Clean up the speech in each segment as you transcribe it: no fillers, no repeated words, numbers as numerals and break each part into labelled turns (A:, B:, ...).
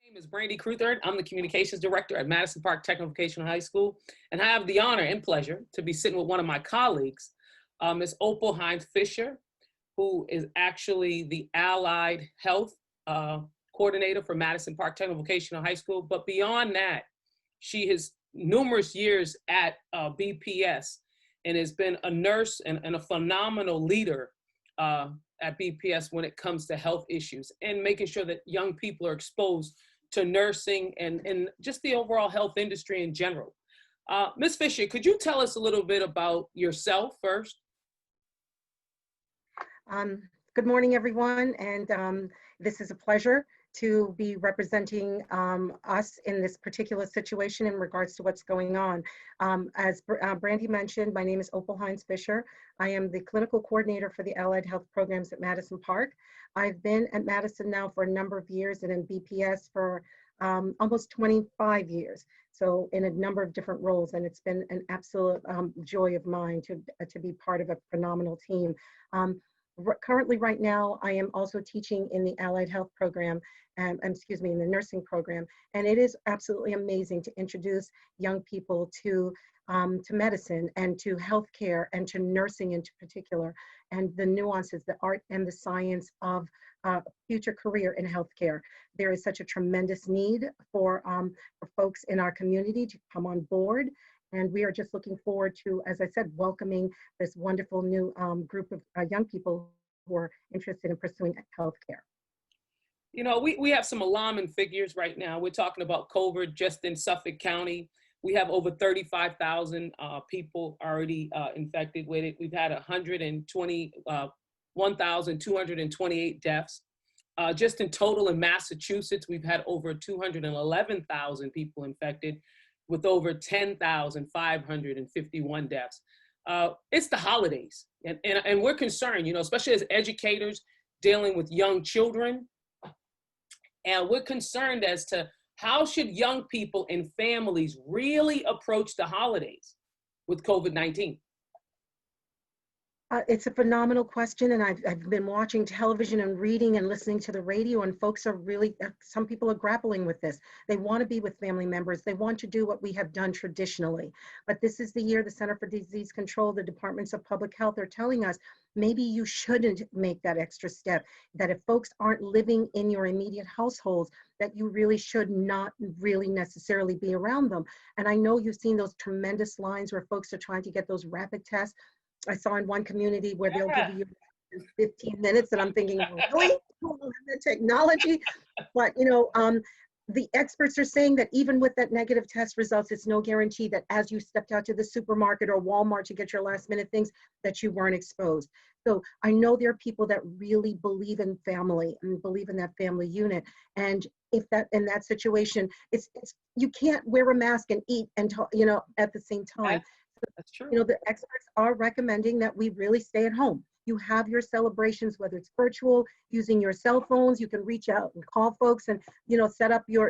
A: My name is Brandy Crutherd. I'm the Communications Director at Madison Park Technical Vocational High School, and I have the honor and pleasure to be sitting with one of my colleagues, Ms. Opal Hines Fisher, who is actually the Allied Health Coordinator for Madison Park Technical Vocational High School. But beyond that, she has numerous years at BPS and has been a nurse and a phenomenal leader at BPS when it comes to health issues and making sure that young people are exposed to nursing and just the overall health industry in general. Ms. Fisher, could you tell us a little bit about yourself first?
B: Good morning, everyone, and this is a pleasure to be representing us in this particular situation in regards to what's going on. As Brandy mentioned, my name is Opal Hines Fisher. I am the clinical coordinator for the Allied Health Programs at Madison Park. I've been at Madison now for a number of years and in BPS for almost 25 years. So in a number of different roles, and it's been an absolute joy of mine to be part of a phenomenal team. Currently, right now, I am also teaching in the Allied Health Program, in the nursing program, and it is absolutely amazing to introduce young people to medicine and to healthcare and to nursing in particular, and the nuances, the art and the science of future career in healthcare. There is such a tremendous need for folks in our community to come on board. And we are just looking forward to, as I said, welcoming this wonderful new group of young people who are interested in pursuing healthcare.
A: You know, we have some alarming figures right now. We're talking about COVID just in Suffolk County. We have over 35,000 people already infected with it. We've had 1,228 deaths. Just in total in Massachusetts, we've had over 211,000 people infected, with over 10,551 deaths. It's the holidays, and we're concerned, you know, especially as educators dealing with young children. And we're concerned as to how should young people and families really approach the holidays with COVID-19?
B: It's a phenomenal question, and I've been watching television and reading and listening to the radio, and folks are really, some people are grappling with this. They want to be with family members. They want to do what we have done traditionally. But this is the year the Center for Disease Control, the Departments of Public Health are telling us, maybe you shouldn't make that extra step, that if folks aren't living in your immediate households, that you really should not really necessarily be around them. And I know you've seen those tremendous lines where folks are trying to get those rapid tests. I saw in one community where they'll give you 15 minutes, and I'm thinking, really? The technology? But, you know, the experts are saying that even with that negative test results, it's no guarantee that as you stepped out to the supermarket or Walmart to get your last minute things, that you weren't exposed. So I know there are people that really believe in family and believe in that family unit. And if that, in that situation, it's you can't wear a mask and eat and talk, you know, at the same time.
A: That's true.
B: You know, the experts are recommending that we really stay at home. You have your celebrations, whether it's virtual, using your cell phones, you can reach out and call folks and, you know,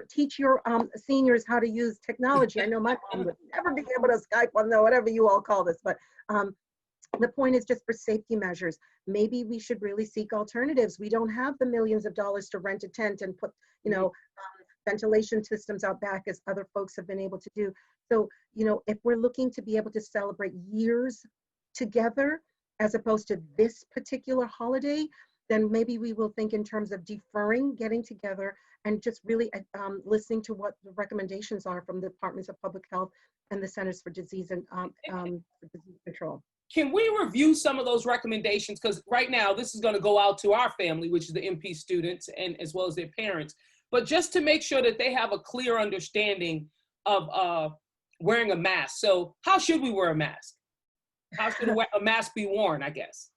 B: teach your seniors how to use technology. I know my mom would never be able to Skype on whatever you all call this, but the point is just for safety measures. Maybe we should really seek alternatives. We don't have the millions of dollars to rent a tent and put, you know, ventilation systems out back as other folks have been able to do. So, you know, if we're looking to be able to celebrate years together, as opposed to this particular holiday, then maybe we will think in terms of deferring getting together and just really listening to what the recommendations are from the Departments of Public Health and the Centers for Disease and Disease Control.
A: Can we review some of those recommendations? Because right now, this is going to go out to our family, which is the MP students, and as well as their parents. But just to make sure that they have a clear understanding of wearing a mask. So how should we wear a mask? How should a mask be worn, I guess?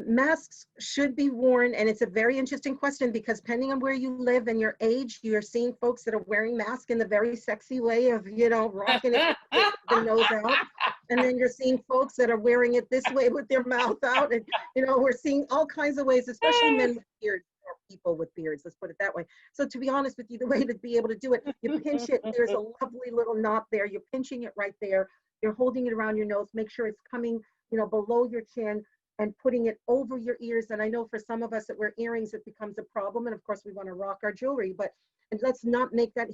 B: Masks should be worn, and it's a very interesting question because depending on where you live and your age, you're seeing folks that are wearing masks in the very sexy way of, you know, rocking it with the nose out. And then you're seeing folks that are wearing it this way with their mouth out. And, you know, we're seeing all kinds of ways, especially men with beards or people with beards, let's put it that way. So to be honest with you, the way to be able to do it, you pinch it, there's a lovely little knot there. You're pinching it right there. You're holding it around your nose. Make sure it's coming, you know, below your chin. and putting it over your ears. And I know for some of us that wear earrings, it becomes a problem. And of course, we want to rock our jewelry, but and let's not make that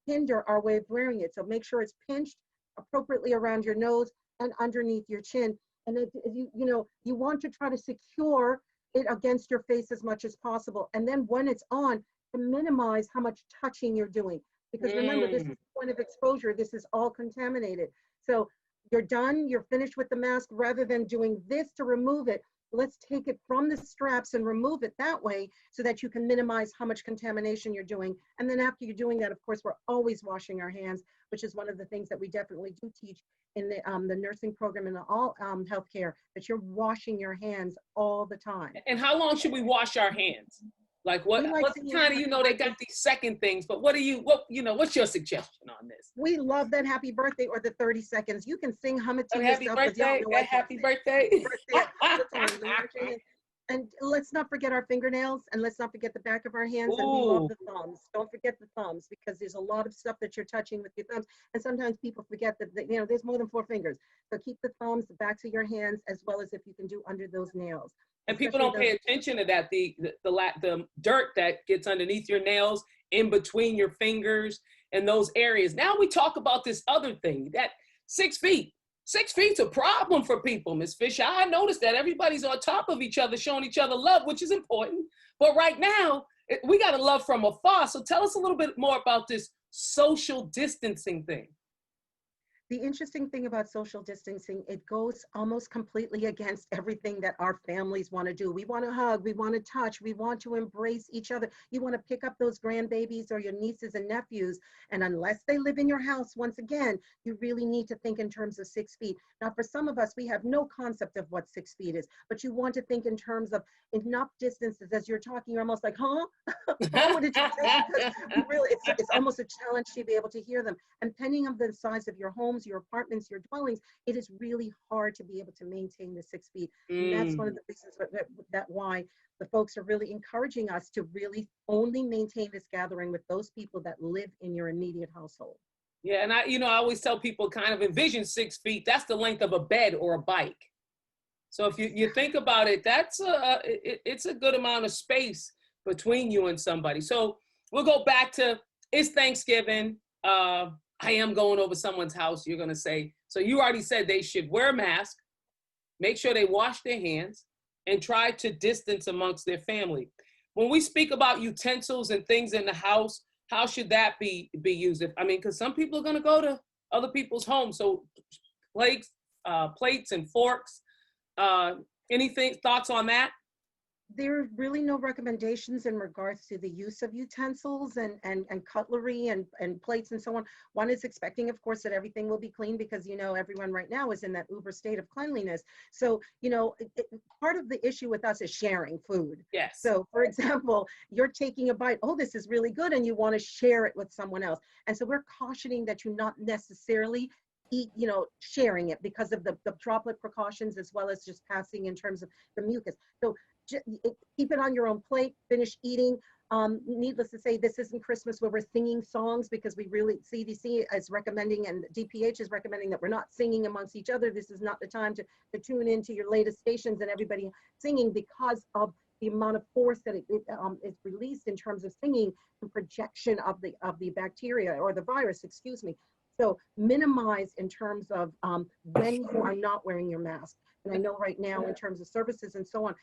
B: hinder our way of wearing it. So make sure it's pinched appropriately around your nose and underneath your chin. And if you want to try to secure it against your face as much as possible. And then when it's on, to minimize how much touching you're doing. Because remember, this is the point of exposure. This is all contaminated. So you're done, you're finished with the mask. Rather than doing this to remove it, let's take it from the straps and remove it that way so that you can minimize how much contamination you're doing. And then after you're doing that, of course, we're always washing our hands, which is one of the things that we definitely do teach in the nursing program and all healthcare, that you're washing your hands all the time.
A: And how long should we wash our hands? Like what kind of, they got these second things, but what's your suggestion on this?
B: We love that happy birthday or the 30 seconds. You can sing, hum it to yourself.
A: Happy birthday.
B: And let's not forget our fingernails, and let's not forget the back of our hands.
A: Ooh.
B: And we love the thumbs. Don't forget the thumbs, because there's a lot of stuff that you're touching with your thumbs. And sometimes people forget that, there's more than 4 fingers. So keep the thumbs, the backs of your hands, as well as if you can do under those nails.
A: And people don't pay attention to that, the dirt that gets underneath your nails, in between your fingers, and those areas. Now we talk about this other thing, that 6 feet. 6 feet's a problem for people, Ms. Fisher. I noticed that everybody's on top of each other, showing each other love, which is important. But right now, we got to love from afar. So tell us a little bit more about this social distancing thing.
B: The interesting thing about social distancing, it goes almost completely against everything that our families want to do. We want to hug, we want to touch, we want to embrace each other. You want to pick up those grandbabies or your nieces and nephews. And unless they live in your house, once again, you really need to think in terms of 6 feet. Now, for some of us, we have no concept of what 6 feet is, but you want to think in terms of enough distances. As you're talking, you're almost like, huh? What did you say? Because really, it's almost a challenge to be able to hear them. And depending on the size of your homes, your apartments, your dwellings, it is really hard to be able to maintain the 6 feet. And that's one of the reasons that why the folks are really encouraging us to really only maintain this gathering with those people that live in your immediate household.
A: Yeah, and I always tell people, kind of envision 6 feet. That's the length of a bed or a bike. So if you think about it, that's it's a good amount of space between you and somebody. So we'll go back to, it's Thanksgiving. I am going over someone's house. You're going to say, so you already said they should wear a mask, make sure they wash their hands, and try to distance amongst their family. When we speak about utensils and things in the house, how should that be used? Because some people are going to go to other people's homes. So plates and forks, thoughts on that?
B: There are really no recommendations in regards to the use of utensils and cutlery and plates and so on. One is expecting, of course, that everything will be clean, because, everyone right now is in that uber state of cleanliness. So, part of the issue with us is sharing food.
A: Yes.
B: So, for example, you're taking a bite, oh, this is really good, and you want to share it with someone else. And so we're cautioning that you not necessarily eat, sharing it, because of the droplet precautions, as well as just passing in terms of the mucus. So keep it on your own plate, finish eating. Needless to say, this isn't Christmas where we're singing songs, because we really, CDC is recommending and DPH is recommending that we're not singing amongst each other. This is not the time to tune into your latest stations and everybody singing, because of the amount of force that is released in terms of singing and projection of the bacteria or the virus, excuse me. So minimize in terms of when you are not wearing your mask. And I know right now in terms of services and so on.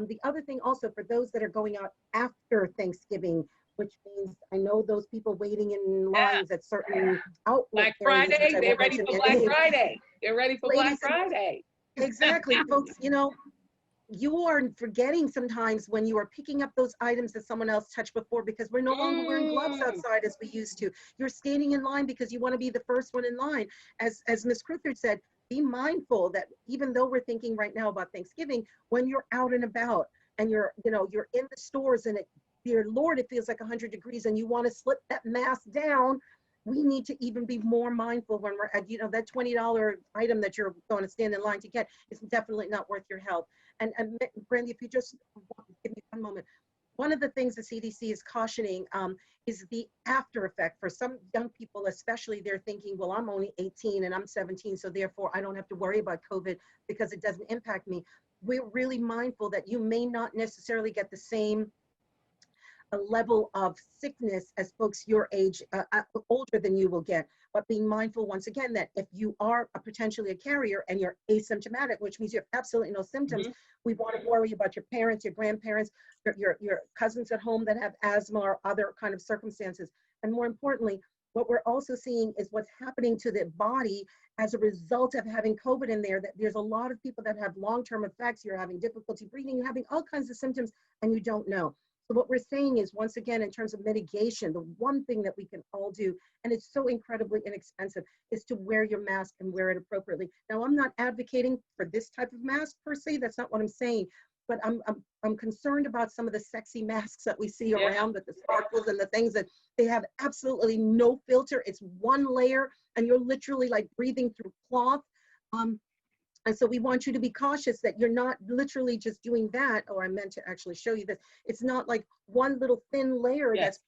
B: The other thing also, for those that are going out after Thanksgiving, which means I know those people waiting in lines at certain outlets.
A: Black Friday, they're ready for Black Friday. They're ready for Black Friday.
B: Exactly, folks, you are forgetting sometimes when you are picking up those items that someone else touched before, because we're no longer wearing gloves outside as we used to. You're standing in line because you want to be the first one in line. As Ms. Cruthers said, be mindful that even though we're thinking right now about Thanksgiving, when you're out and about and you're in the stores and dear Lord, it feels like 100 degrees and you want to slip that mask down, we need to even be more mindful when we're at, that $20 item that you're going to stand in line to get is definitely not worth your health. And Brandy, if you just give me one moment. One of the things the CDC is cautioning is the after effect. For some young people, especially, they're thinking, well, I'm only 18 and I'm 17, so therefore I don't have to worry about COVID because it doesn't impact me. we're really mindful that you may not necessarily get the same a level of sickness as folks your age, older than you will get, but being mindful once again that if you are potentially a carrier and you're asymptomatic, which means you have absolutely no symptoms, we want to worry about your parents, your grandparents, your cousins at home that have asthma or other kind of circumstances. And more importantly, what we're also seeing is what's happening to the body as a result of having COVID in there, that there's a lot of people that have long-term effects. You're having difficulty breathing, you're having all kinds of symptoms, and you don't know. So what we're saying is, once again, in terms of mitigation, the one thing that we can all do, and it's so incredibly inexpensive, is to wear your mask and wear it appropriately. Now, I'm not advocating for this type of mask per se, that's not what I'm saying, but I'm concerned about some of the sexy masks that we see around, with the sparkles and the things that they have absolutely no filter. It's one layer and you're literally like breathing through cloth. And so we want you to be cautious that you're not literally just doing that. Or I meant to actually show you this. It's not like one little thin layer that's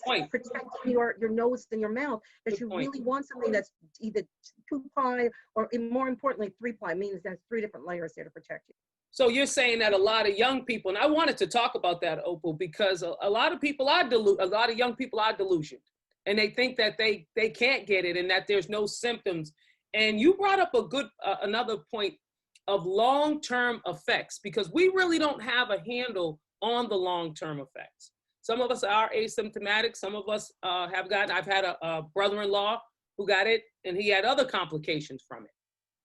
B: protecting your nose and your mouth, that you really want something that's either 2-ply or, more importantly, 3-ply, means there's 3 different layers there to protect you.
A: So you're saying that a lot of young people, and I wanted to talk about that, Opal, because a lot of people are a lot of young people are delusioned, and they think that they can't get it and that there's no symptoms. And you brought up a good, another point of long-term effects, because we really don't have a handle on the long-term effects. Some of us are asymptomatic. Some of us have gotten, I've had a brother-in-law who got it and he had other complications from it.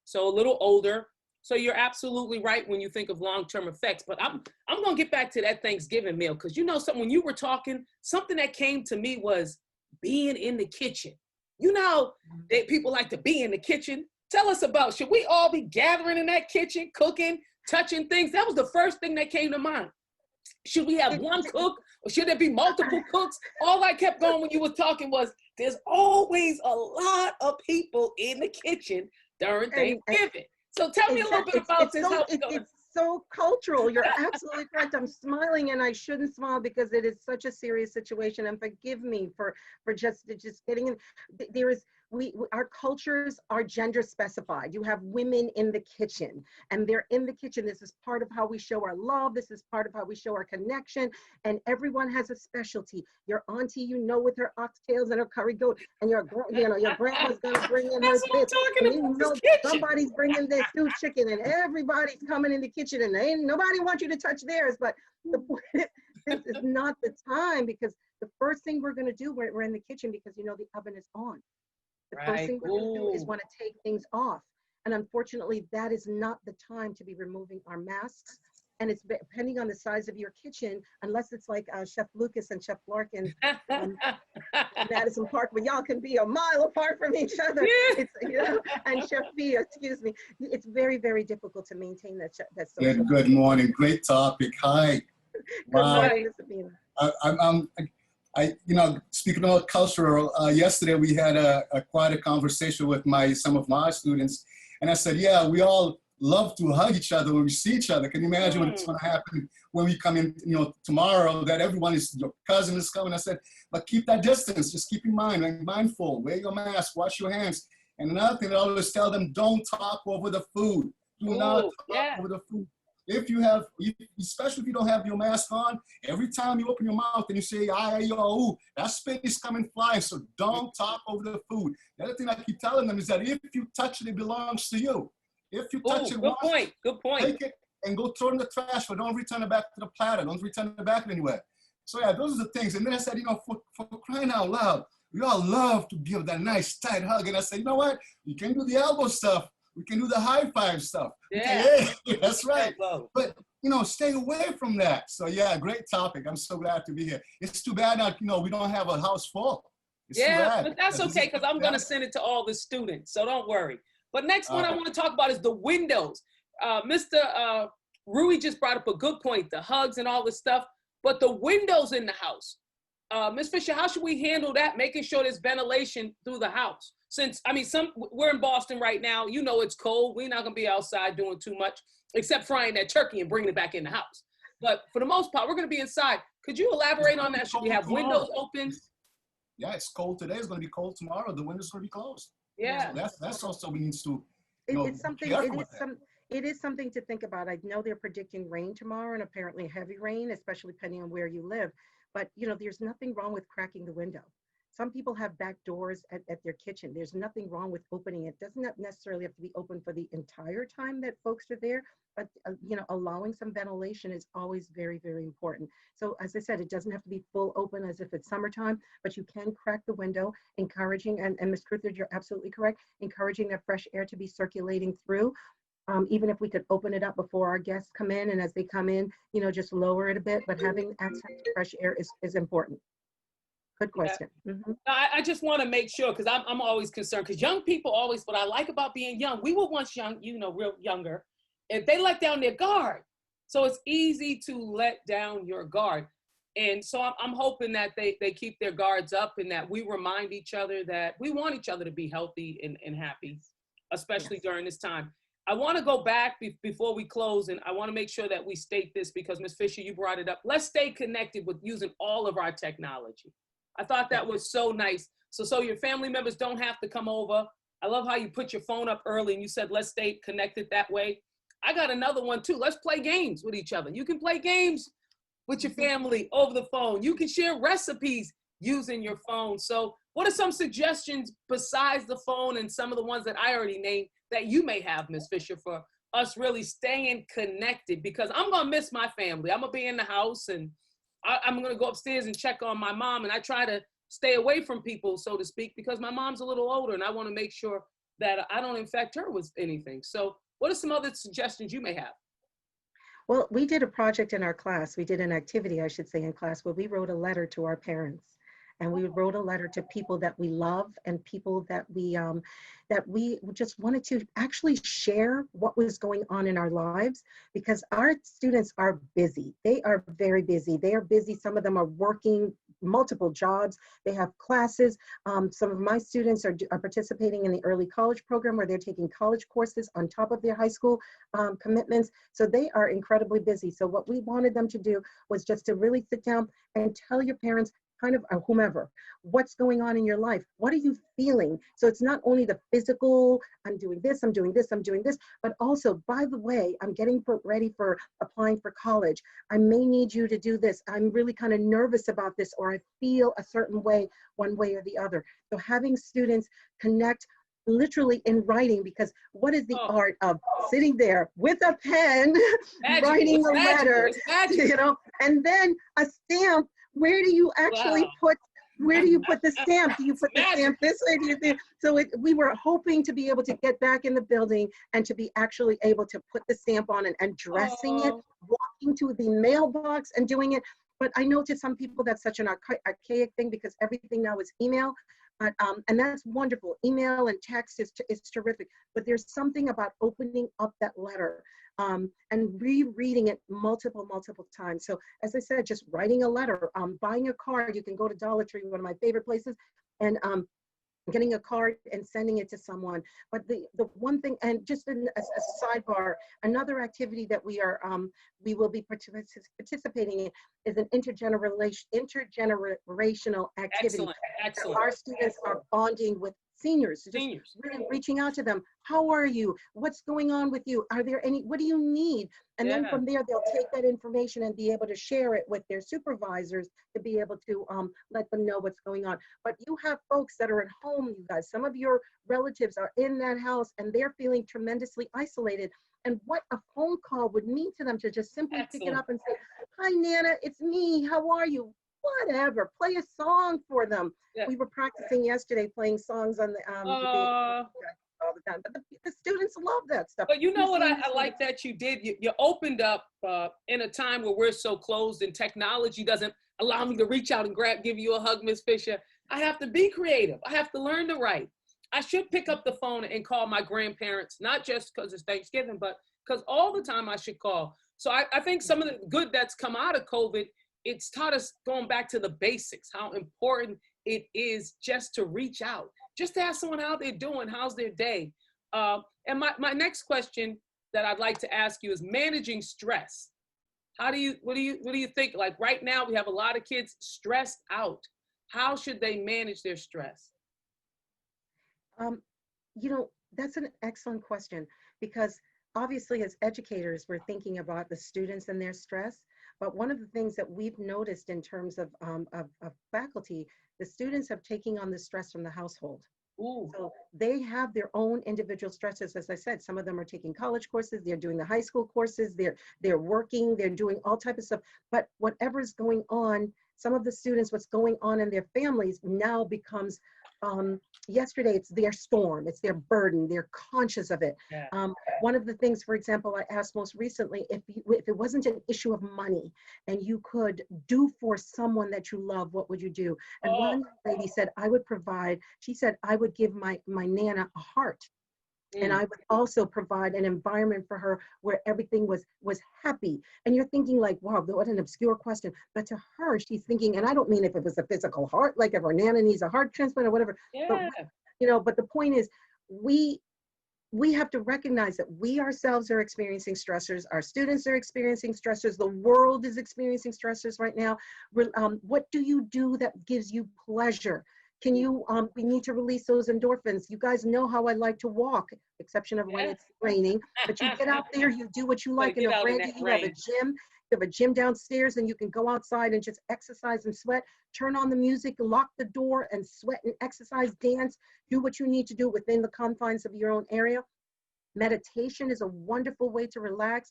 A: So a little older. So you're absolutely right when you think of long-term effects, but I'm gonna get back to that Thanksgiving meal, because you know something, when you were talking, something that came to me was being in the kitchen. You know, that people like to be in the kitchen. Tell us about, should we all be gathering in that kitchen, cooking, touching things? That was the first thing that came to mind. Should we have one cook or should there be multiple cooks? All I kept going when you were talking was, there's always a lot of people in the kitchen during Thanksgiving. So tell me a little bit about this.
B: It's so cultural. You're absolutely correct. I'm smiling and I shouldn't smile because it is such a serious situation. And forgive me for just getting in. There is, our cultures are gender specified. You have women in the kitchen and they're in the kitchen. This is part of how we show our love. This is part of how we show our connection. And everyone has a specialty. Your auntie, you know, with her oxtails and her curry goat, and your grandma's gonna bring in her this. And you know somebody's bringing their stewed chicken, and everybody's coming in the kitchen, and ain't nobody wants you to touch theirs. But the point is, this is not the time, because the first thing we're gonna do, we're in the kitchen because you know the oven is on. The first thing we're going to do is want to take things off. And unfortunately, that is not the time to be removing our masks. And it's depending on the size of your kitchen, unless it's like Chef Lucas and Chef Larkin in Madison Park, where y'all can be a mile apart from each other. It's, you know, and Chef B, excuse me. It's very, very difficult to maintain that social.
C: Good morning. Great topic. Hi.
B: Wow.
C: You know, speaking about cultural, yesterday we had quite a conversation with some of my students, and I said, yeah, we all love to hug each other when we see each other. Can you imagine what's going to happen when we come in, you know, tomorrow, that everyone is, your cousin is coming? I said, but keep that distance. Just keep in mind, be mindful, wear your mask, wash your hands. And another thing, I always tell them, don't talk over the food. Do not talk over the food. If you have, especially if you don't have your mask on, every time you open your mouth and you say, ooh, that spit is coming flying, so don't talk over the food. The other thing I keep telling them is that if you touch it, it belongs to you. If you touch it once,
A: good point.
C: Take it and go throw it in the trash, but don't return it back to the platter. Don't return it back anywhere. So yeah, those are the things. And then I said, you know, for crying out loud, we all love to give that nice tight hug. And I said, you know what? You can do the elbow stuff. We can do the high five stuff. Yeah, that's right. But, you know, stay away from that. So yeah, great topic. I'm so glad to be here. It's too bad that, you know, we don't have a house full. It's
A: but that's okay, because I'm going to send it to all the students. So don't worry. But next one I want to talk about is the windows. Mr. Rui just brought up a good point, the hugs and all this stuff, but the windows in the house. Ms. Fisher, how should we handle that, making sure there's ventilation through the house? Since, I mean, we're in Boston right now, you know it's cold. We're not going to be outside doing too much, except frying that turkey and bringing it back in the house. But for the most part, we're going to be inside. Could you elaborate on that? Should we have windows open?
C: Yeah, it's cold today. It's going to be cold tomorrow. The windows going to be closed.
A: Yeah.
C: So that's also we need to,
B: it's something, it is something to think about. I know they're predicting rain tomorrow and apparently heavy rain, especially depending on where you live. But, there's nothing wrong with cracking the window. Some people have back doors at their kitchen. There's nothing wrong with opening it. Doesn't that necessarily have to be open for the entire time that folks are there, but allowing some ventilation is always very, very important. So as I said, it doesn't have to be full open as if it's summertime, but you can crack the window, encouraging, and Ms. Cruthers, you're absolutely correct, encouraging that fresh air to be circulating through. Even if we could open it up before our guests come in, and as they come in, just lower it a bit, but having access to fresh air is important. Good question.
A: Yeah. I just want to make sure, because I'm always concerned, because young people always, what I like about being young, we were once young, real younger, and they let down their guard. So it's easy to let down your guard. And so I'm hoping that they keep their guards up, and that we remind each other that we want each other to be healthy and happy, especially during this time. I want to go back before we close, and I want to make sure that we state this, because Ms. Fisher, you brought it up. Let's stay connected with using all of our technology. I thought that was so nice. So your family members don't have to come over. I love how you put your phone up early and you said, let's stay connected that way. I got another one too. Let's play games with each other. You can play games with your family over the phone. You can share recipes using your phone. So what are some suggestions besides the phone and some of the ones that I already named that you may have, Ms. Fisher, for us really staying connected? Because I'm going to miss my family. I'm going to be in the house, and I'm going to go upstairs and check on my mom. And I try to stay away from people, so to speak, because my mom's a little older and I want to make sure that I don't infect her with anything. So what are some other suggestions you may have?
B: Well, we did a project in our class. We did an activity, I should say, in class, where we wrote a letter to our parents. And we wrote a letter to people that we love and people that we just wanted to actually share what was going on in our lives, because our students are busy. They are very busy. They are busy. Some of them are working multiple jobs. They have classes. Some of my students are participating in the early college program, where they're taking college courses on top of their high school commitments. So they are incredibly busy. So what we wanted them to do was just to really sit down and tell your parents, kind of whomever, what's going on in your life. What are you feeling? So it's not only the physical, I'm doing this, I'm doing this, I'm doing this, but also, by the way, I'm getting ready for applying for college. I may need you to do this. I'm really kind of nervous about this, or I feel a certain way, one way or the other. So having students connect literally in writing, because what is the art of sitting there with a pen, writing a letter, and then a stamp. Where do you actually put the stamp? Do you put the stamp this way? Do you think? So we were hoping to be able to get back in the building and to be actually able to put the stamp on and dressing it, walking to the mailbox and doing it. But I know to some people that's such an archaic thing, because everything now is email. But, and that's wonderful. Email and text is terrific. But there's something about opening up that letter and rereading it multiple times. So as I said, just writing a letter, buying a card. You can go to Dollar Tree, one of my favorite places, and getting a card and sending it to someone. But the one thing, and just a sidebar, another activity that we will be participating in is an intergenerational activity.
A: Excellent.
B: Our students are bonding with seniors, really reaching out to them. How are you? What's going on with you? Are there any, what do you need? And then from there, they'll take that information and be able to share it with their supervisors to be able to let them know what's going on. But you have folks that are at home, you guys, some of your relatives are in that house and they're feeling tremendously isolated. And what a phone call would mean to them to just simply pick it up and say, hi, Nana, it's me. How are you? Whatever, play a song for them. We were practicing yesterday, playing songs on the all the time, but the students love that stuff.
A: But you know what I like that you did? You opened up in a time where we're so closed and technology doesn't allow me to reach out and give you a hug, Ms. Fisher. I have to be creative. I have to learn to write. I should pick up the phone and call my grandparents, not just because it's Thanksgiving, but because all the time I should call. So I think some of the good that's come out of COVID, it's taught us, going back to the basics, how important it is just to reach out, just to ask someone how they're doing, how's their day. And my next question that I'd like to ask you is managing stress. What do you think? Like right now, we have a lot of kids stressed out. How should they manage their stress?
B: That's an excellent question, because obviously as educators, we're thinking about the students and their stress. But one of the things that we've noticed in terms of faculty, the students have taken on the stress from the household.
A: Ooh.
B: So they have their own individual stresses. As I said, some of them are taking college courses, they're doing the high school courses, they're working, they're doing all type of stuff. But whatever's going on, some of the students, what's going on in their families now becomes, yesterday it's their storm, it's their burden, they're conscious of it.
A: Yeah.
B: One of the things, for example, I asked most recently, if it wasn't an issue of money and you could do for someone that you love, what would you do? And one lady said, I would provide, she said, I would give my Nana a heart. And I would also provide an environment for her where everything was happy. And you're thinking like, wow, what an obscure question. But to her, she's thinking, and I don't mean if it was a physical heart, like if her Nana needs a heart transplant or whatever.
A: Yeah.
B: But, but the point is, we have to recognize that we ourselves are experiencing stressors. Our students are experiencing stressors. The world is experiencing stressors right now. What do you do that gives you pleasure? Can you, we need to release those endorphins. You guys know how I like to walk, exception of when it's raining, but you get out there, you do what you like. And Brandy, you have a gym. You have a gym downstairs and you can go outside and just exercise and sweat. Turn on the music, lock the door and sweat and exercise, dance, do what you need to do within the confines of your own area. Meditation is a wonderful way to relax.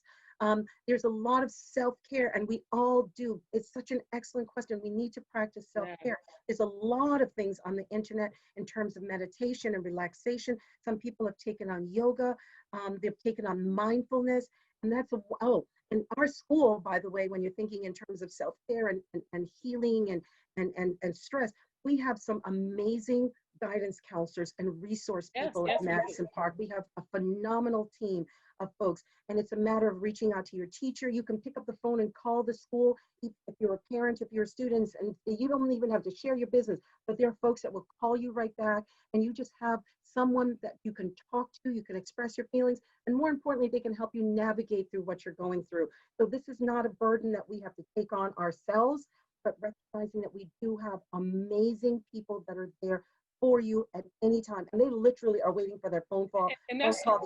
B: There's a lot of self-care, and we all do. It's such an excellent question. We need to practice self-care. There's a lot of things on the internet in terms of meditation and relaxation. Some people have taken on yoga. They've taken on mindfulness, and that's in our school, by the way, when you're thinking in terms of self-care and healing and stress, we have some amazing guidance counselors and resource people at Madison Park. We have a phenomenal team of folks, and it's a matter of reaching out to your teacher. You can pick up the phone and call the school if you're a parent, if you're students, and you don't even have to share your business, but there are folks that will call you right back, and you just have someone that you can talk to, you can express your feelings, and more importantly, they can help you navigate through what you're going through. So this is not a burden that we have to take on ourselves, but recognizing that we do have amazing people that are there for you at any time, and they literally are waiting for their phone call, the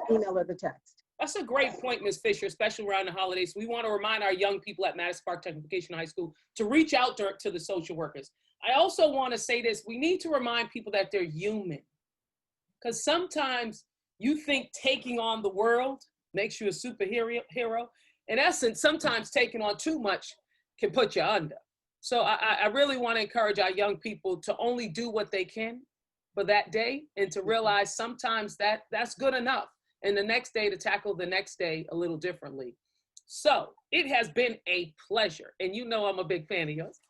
B: email, or the text.
A: That's a great point, Ms. Fisher, especially around the holidays. We want to remind our young people at Madison Park Technical High School to reach out to the social workers. I also want to say this. We need to remind people that they're human, because sometimes you think taking on the world makes you a superhero. In essence, sometimes taking on too much can put you under. So I really want to encourage our young people to only do what they can for that day, and to realize sometimes that's good enough, and the next day to tackle the next day a little differently. So it has been a pleasure, and you know I'm a big fan of yours,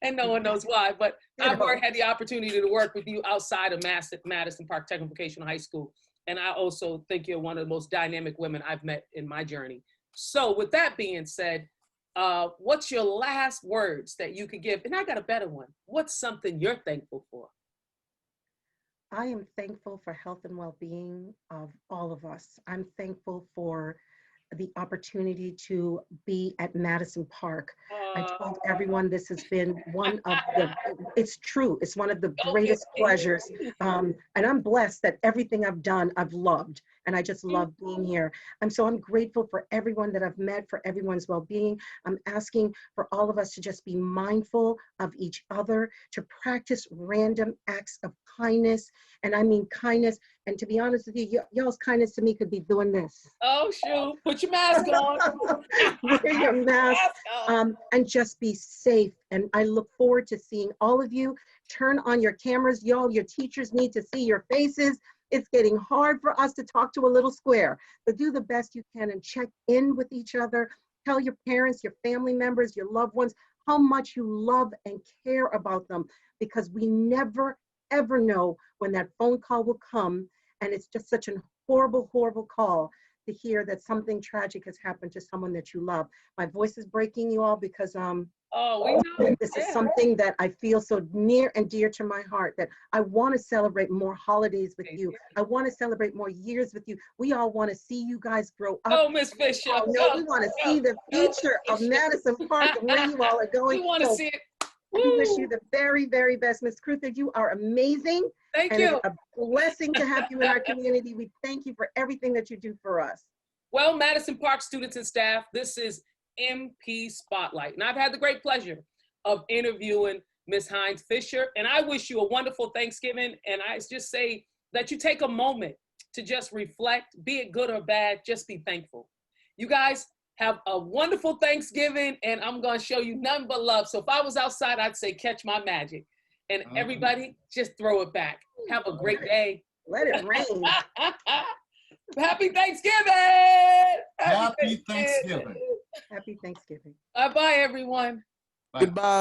A: and no one knows why, but I've had the opportunity to work with you outside of Madison Park Technical High School, and I also think you're one of the most dynamic women I've met in my journey. So with that being said, what's your last words that you could give? And I got a better one. What's something you're thankful for?
B: I am thankful for health and well-being of all of us. I'm thankful for the opportunity to be at Madison Park. I told everyone this has been one of it's true, it's one of the greatest pleasures. And I'm blessed that everything I've done, I've loved. And I just love being here. And so I'm grateful for everyone that I've met, for everyone's well-being. I'm asking for all of us to just be mindful of each other, to practice random acts of kindness. And I mean kindness. And to be honest with you, y'all's kindness to me could be doing this.
A: Oh, shoot. Put your mask on.
B: Wear your mask, and just be safe. And I look forward to seeing all of you. Turn on your cameras. Y'all, your teachers need to see your faces. It's getting hard for us to talk to a little square, but do the best you can and check in with each other. Tell your parents, your family members, your loved ones, how much you love and care about them, because we never, ever know when that phone call will come. And it's just such a horrible, horrible call to hear that something tragic has happened to someone that you love. My voice is breaking, you all, because this is something that I feel so near and dear to my heart, that I want to celebrate more holidays with you. I want to celebrate more years with you. We all want to see you guys grow up.
A: Oh, Ms. Fisher.
B: We want to see the future of Madison Park and where you all are going.
A: We want to see it.
B: We wish you the very, very best. Ms. Cruther, you are amazing.
A: Thank you.
B: It's a blessing to have you in our community. We thank you for everything that you do for us.
A: Well, Madison Park students and staff, this is MP Spotlight. And I've had the great pleasure of interviewing Ms. Hines Fisher. And I wish you a wonderful Thanksgiving. And I just say that you take a moment to just reflect, be it good or bad, just be thankful. You guys have a wonderful Thanksgiving, and I'm going to show you nothing but love. So if I was outside, I'd say catch my magic. And everybody, just throw it back. Have a great day.
B: Let it rain.
A: Happy Thanksgiving!
C: Happy Thanksgiving.
B: Happy Thanksgiving.
A: Bye-bye, everyone.
C: Bye.
D: Goodbye.